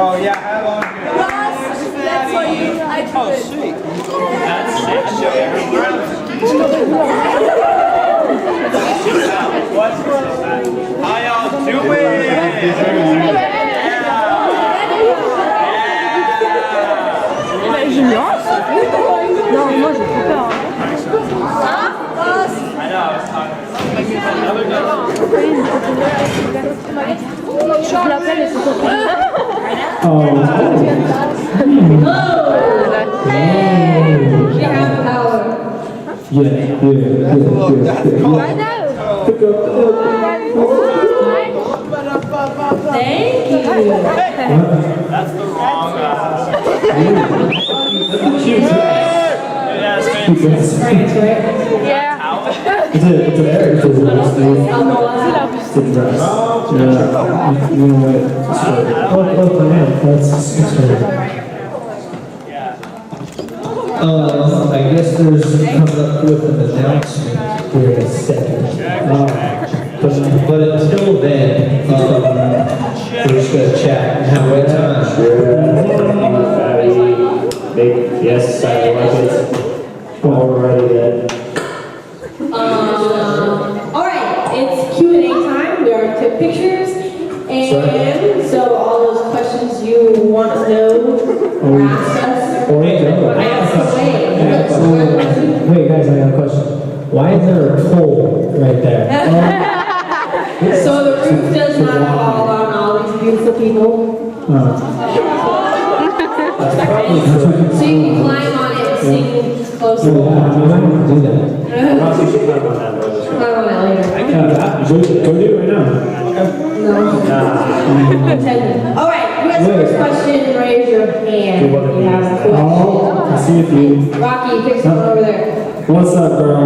Oh yeah, how long? That's what you. Oh sweet. That's sick. How y'all doing? Junior? Non, moi j'ai trop peur. Je l'appelle et c'est trop cool. I know. Thank you. That's the wrong Yeah. It's an area to dress. I guess there's coming up with an announcement here in a second. But until then, we're just going to chat and have a good time. Yes, I like it. Alrighty then. Alright, it's Q&A time. We are to pictures. And so all those questions you want to know, ask us. Wait, guys, I got a question. Why is there a hole right there? So the roof does not fall on all these beautiful people. So you can climb on it and sing close to I'm not going to do that. Climb on it later. Go do it right now. No. Alright, who has the first question? Raise your hand. You have a question. I see if you. Rocky, pick someone over there. What's up, girl?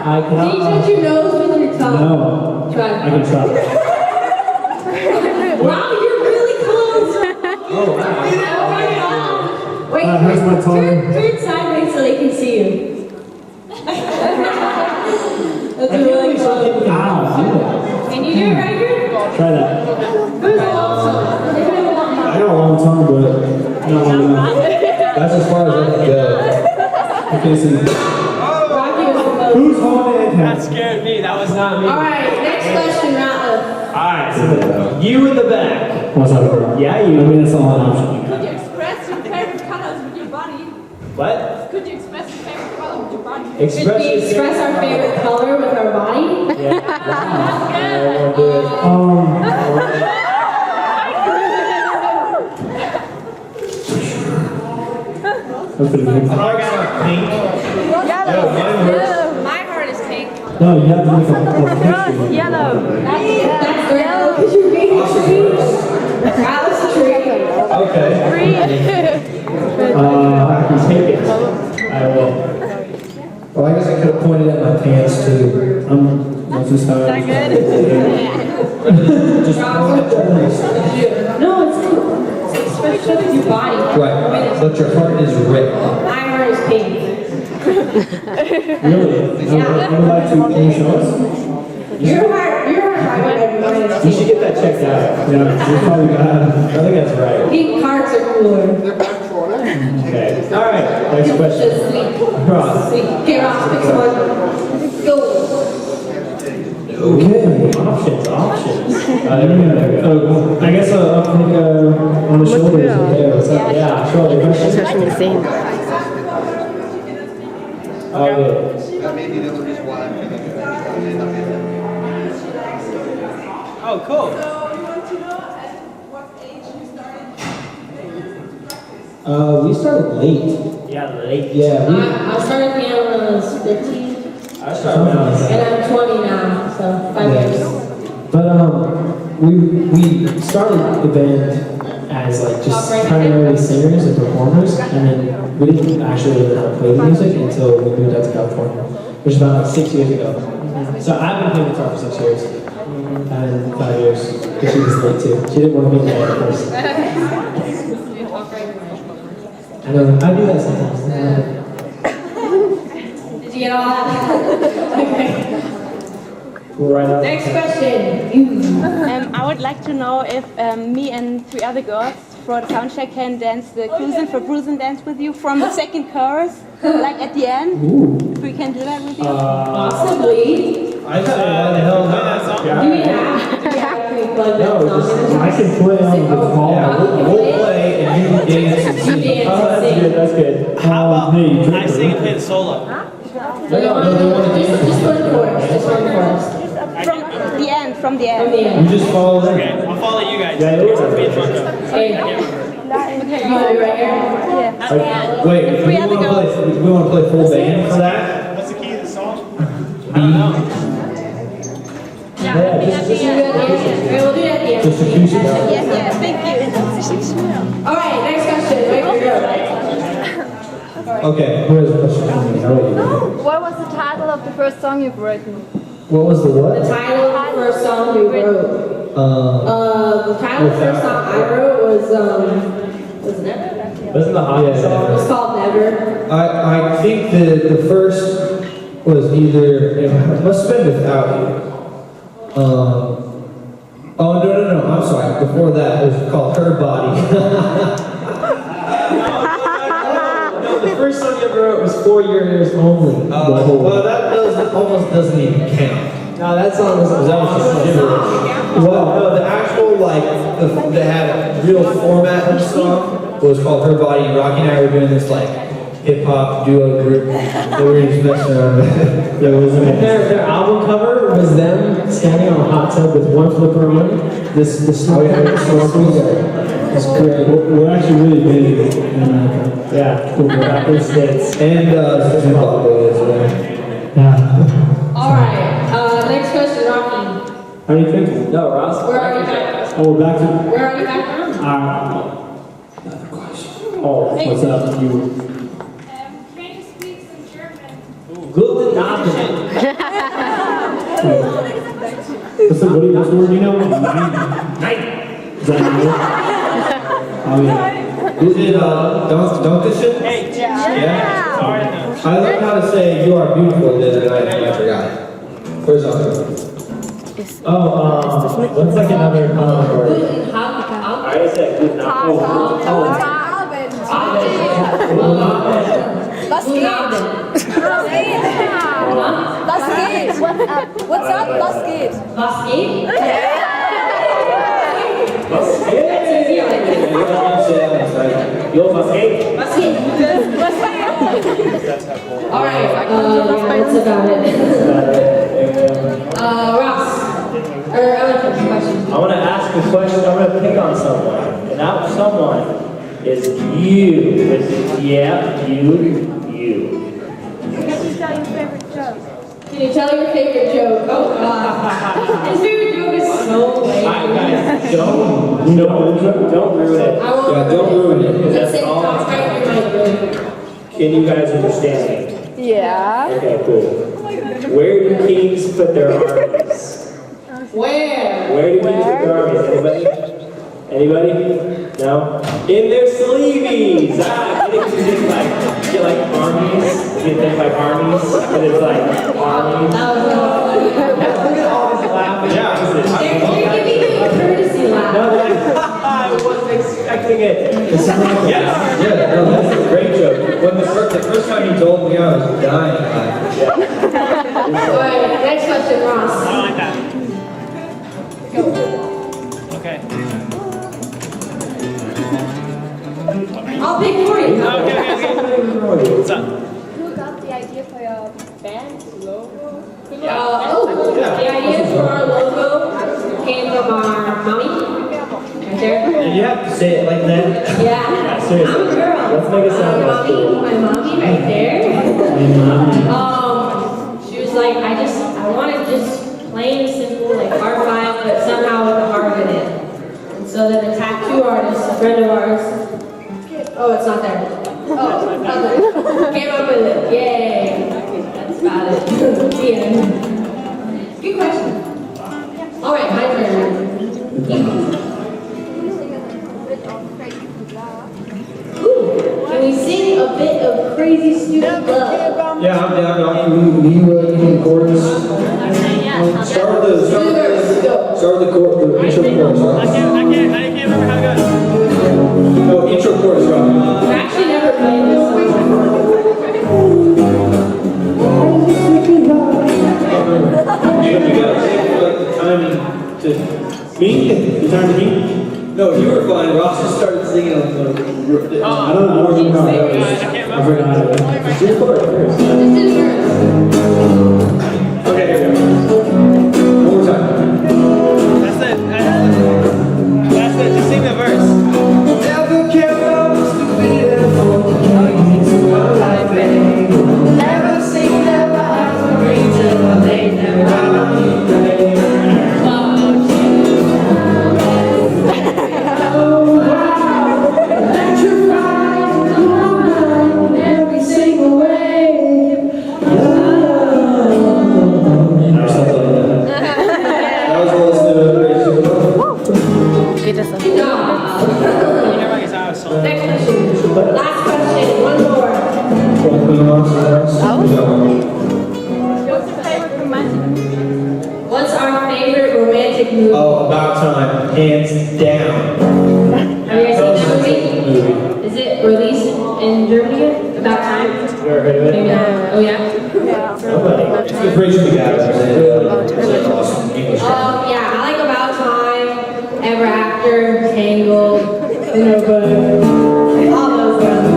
I Can you touch your nose with your tongue? No. Try. I can try. Wow, you're really close. Wait, How's my tongue? turn sideways so they can see you. That's really close. Can you do it right here? Try that. Who's the long tongue? I got a long tongue, but not long enough. That's as far as I can go. Okay, so Rocky was the most. who's holding it? That scared me. That was not me. Alright, next question, Ratliff. Alright, so you in the back. What's up, girl? Yeah, I you. mean, that's all an option. Could you express your favorite colors with your body? What? Could you express your favorite color with your body? Should we express our favorite color with our body? That's pretty good. I got pink. Yellow. My heart is pink. No, you have to make a picture. Yellow. That's yellow because you're being a tree. Ratliff's a tree. Okay. I can take it. I will. Well, I guess I could have pointed at my pants too. What's this time? Is that good? Just No, it's express with your body. right, but your heart is red. My heart is pink. Really? I would like to. Can you show us? Your heart mine is You should pink. get that checked out. Yeah, you probably got. I think that's right. Pink hearts are cooler. Okay. All right. Next question. Just sweet. Ross. Sweet. Okay, Ross, pick someone. Go. Okay. Options. There we go. I guess I'll pick on the shoulders. Okay, what's up? Yeah, shoulder question. Especially the same. Oh, yeah. Oh, cool. We started late. Yeah, late. Yeah, I started piano when I was 15, I started when I was and I'm 20 now, so 5 years. But we started the band as like just primarily singers and performers, and then we didn't actually learn how to play the music until we moved out to California, which is about like 6 years ago. So I've been playing guitar for 6 years, and 5 years. because she was late too. She didn't want to be late at first. I know, I do that sometimes. Did you get all that? Okay. Right up. Next question. You. I would like to know if me and 3 other girls for the soundcheck can dance the Cruisin' for Bruisin' dance with you from the second chorus, like at the end. Ooh. If we can do that with you. Possibly. I said, why the hell not? Do we have to plug that No, song just, in? I can play on the call. Yeah, we'll play and you dance and You sing. dance Oh, and that's sing. good, that's good. How about hey, I sing and play the solo? Just one chorus. Just one chorus. From the end, from the From end. the end. You just follow them. Okay, I'll follow you guys. Yeah, you're right. Be in front of. Okay. You want it right here? Yeah. Wait, The we 3 other want to girls. play. We want to play full band for that. What's the key to the song? I don't know. Yeah, just We'll do it at the end. We'll do it at the end. Just acoustic. Yes, yes, thank you. All right, next question. Wait for you. Okay. Here's a question for me. How about you? What was the title of the first song you've written? What was the what? The title of the first song we wrote. The title of the first song I wrote was Never. Wasn't the hockey It was called Never. I think the first was either it must have been Without You. Oh no, I'm sorry. Before that it was called Her Body. No, the first song you ever wrote was 4 Years Only. Well, that almost doesn't even count. No, that song was That was just gibberish. Well, no, the actual that had a real format of the song was called Her Body. Rocky and I were doing this hip hop duo group that we were just messing around with. There was their album cover was them standing on a hot tub with one flipper on. This snorkel. It's great. We're actually really big in America. Yeah, cool. We're back in the States. And Tupac as well. Yeah. All right. Next question, Rocky. How do you think? No, Ross. Where are you back? Oh, we're back to. Where are you back from? Another question. Oh, what's up? You. Can you speak some German? Guten Abend. What's the word you know? Night. Is that you? Oh yeah. Is it Duncan? Hey. Yeah. Sorry. I learned how to say "You are beautiful" the other night and I forgot it. Where's Uncle? Oh, what's like another common word? I already said guten Abend. Was geht? Was geht? What's up? Was geht? Was geht? Was geht? That's easy, I like it. Yo, was geht? Was geht? All right, that's about it. Ross, or other questions. I want to ask a question. I'm going to pick on someone. And that someone is you. Yeah, you. Can you tell your favorite joke? Oh, God. His favorite joke is so lame. Guys, don't ruin it. I won't Yeah, don't ruin it. Because Let's that's say all. don't type your mic. Can you guys understand me? Yeah. Okay, cool. Where do kings put their armies? Where? Where do kings put their armies? Anybody? No? In their sleeveys! Get like armies. Get them like armies. And it's like armies. That was Look at all this laughing. They're giving you a courtesy laugh. No, they're like, I wasn't expecting it. Yeah, no, that's a great joke. When the first time he told me, I was dying. All right, next question, Ross. I like that. Okay. I'll pick for you. Okay. What's up? Who got the idea for your band logo? The idea for our logo came from our mommy. Right there. Did you have to say it like that? Yeah. I'm a Seriously. girl. Let's make it sound nice. My mommy right there. She was like, I wanted just plain simple, like R5, but somehow with a heart in it. And so then the tattoo artist, a friend of ours, oh, it's not there. Oh, came up with it. Yay. That's about it. The end. Good question. All right, my turn. Can we sing a bit of Crazy Stupid Love? Yeah, I'm down. You need chorus. Start with the chorus. The intro chorus. I can't remember how it goes. No, intro chorus, Rob. I've actually never played this song. You gotta take like the timing to me. The time to me. No, you were fine. Ross just started singing on the. I don't know how it goes. I forgot it. Just chorus first. This is verse. Okay, here we go. One more time. That's it. Just sing the verse. Never care about stupid things in my life anymore. Never seen their eyes are green till they never got me. Every single way. That was all Next question. Last question. One more. What's your favorite romantic? What's our favorite romantic movie? Oh, About Time, hands down. Have you guys seen that movie? Is it released in Germany? About Time? You ever heard of it? Maybe not. Oh yeah. It's with Rachel McAdams. It's awesome English. Yeah, I like About Time, Ever After, Tangled, all those ones.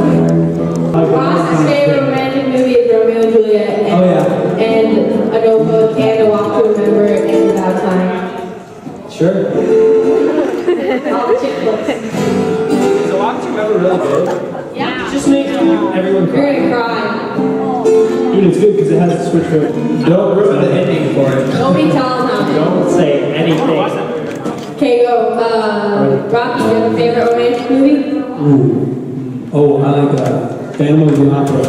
Ross's favorite romantic movie is Romeo and Juliet. And, Oh, yeah. And A Notebook, and A Walk to Remember, and About Time. Sure. All the chick flicks. Is a Walk to Remember really good? Yeah. It just makes everyone You're cry. gonna cry. Dude, it's good because it has a switch rate. Don't ruin the ending for it. Don't be telling them. Don't say anything. Okay, go. Rocky, do you have a favorite romantic movie? Ooh. Oh, I like Phantom of the Opera.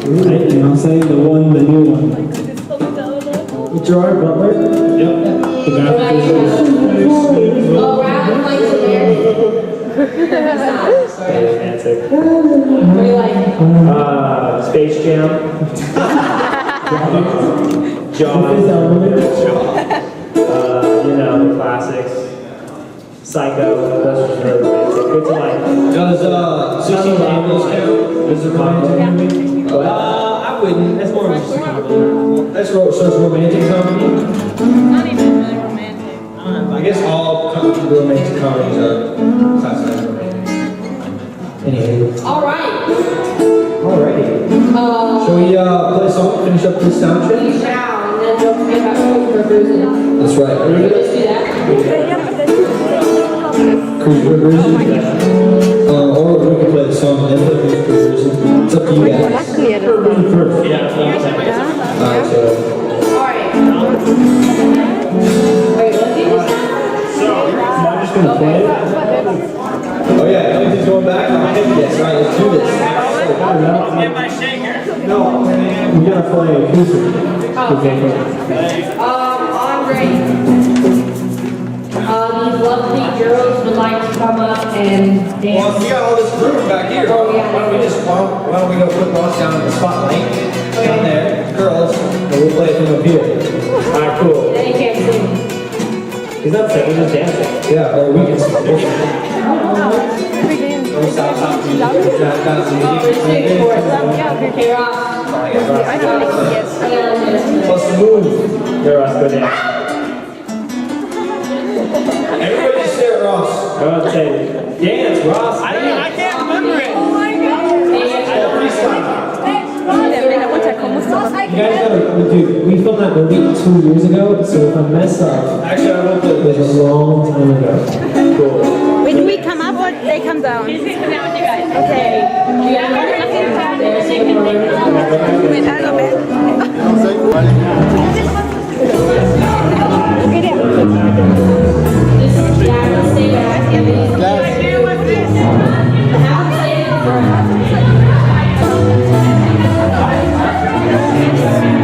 Right, you know what I'm saying? The new one. With Gerard Butler? Yep. The guy who Oh, Rapid Flight to America. Fantastic. What do you like? Space Jam. Jaws. You know, the classics. Psycho. Those are really romantic. Good to like. Does 16 Candles count? Is it romantic movie? I wouldn't. That's more of just a comedy. That's so it's romantic comedy. Not even really romantic. I guess all romantic comedies are classified as romantic. Anywho. All right. Alrighty. Shall we play a song, finish up this sound check? We shall, and then don't forget about Cruise for Cruising. That's right. Let's do that. Cruise for Cruising? Or we can play the song and then play Cruise for Cruising. It's up to you guys. Alright, so. All right. Wait, let's do this now. I'm just gonna play it. Oh yeah, everything's going back? Yes, alright, let's do this. Get my shaker. No. We gotta play acoustic. Andre, these lovely girls would like to come up and Well, dance. we got all this room back here. Oh, yeah. Why don't we go put Ross down in the spotlight? Down there, girls, and we'll play it from up here. Alright, cool. Then you can't sing. He's not singing, he's just dancing. Yeah, or we can Or stop music. Oh, there's two chords. Okay, Ross. Plus the move. Here, Ross, go dance. Everybody just stare at Ross. Go and say, dance, Ross. I can't remember it. You guys gotta, dude, we filmed that movie 2 years ago, so if I mess up, Actually, I won't it play was a long time ago. Cool. Wait, do we come up or they come down? Okay. Wait, I love it.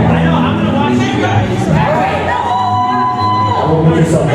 I know, I'm gonna watch you guys. Yourself.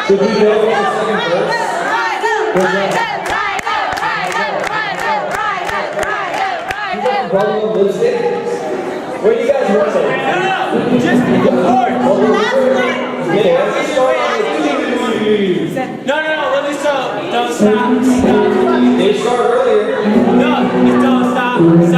Did we go for the second verse? Bubble lipstick? Where do you guys want it? Just the chord. Yeah, let's start on the No, let me start. Don't stop. They start earlier. No, don't stop.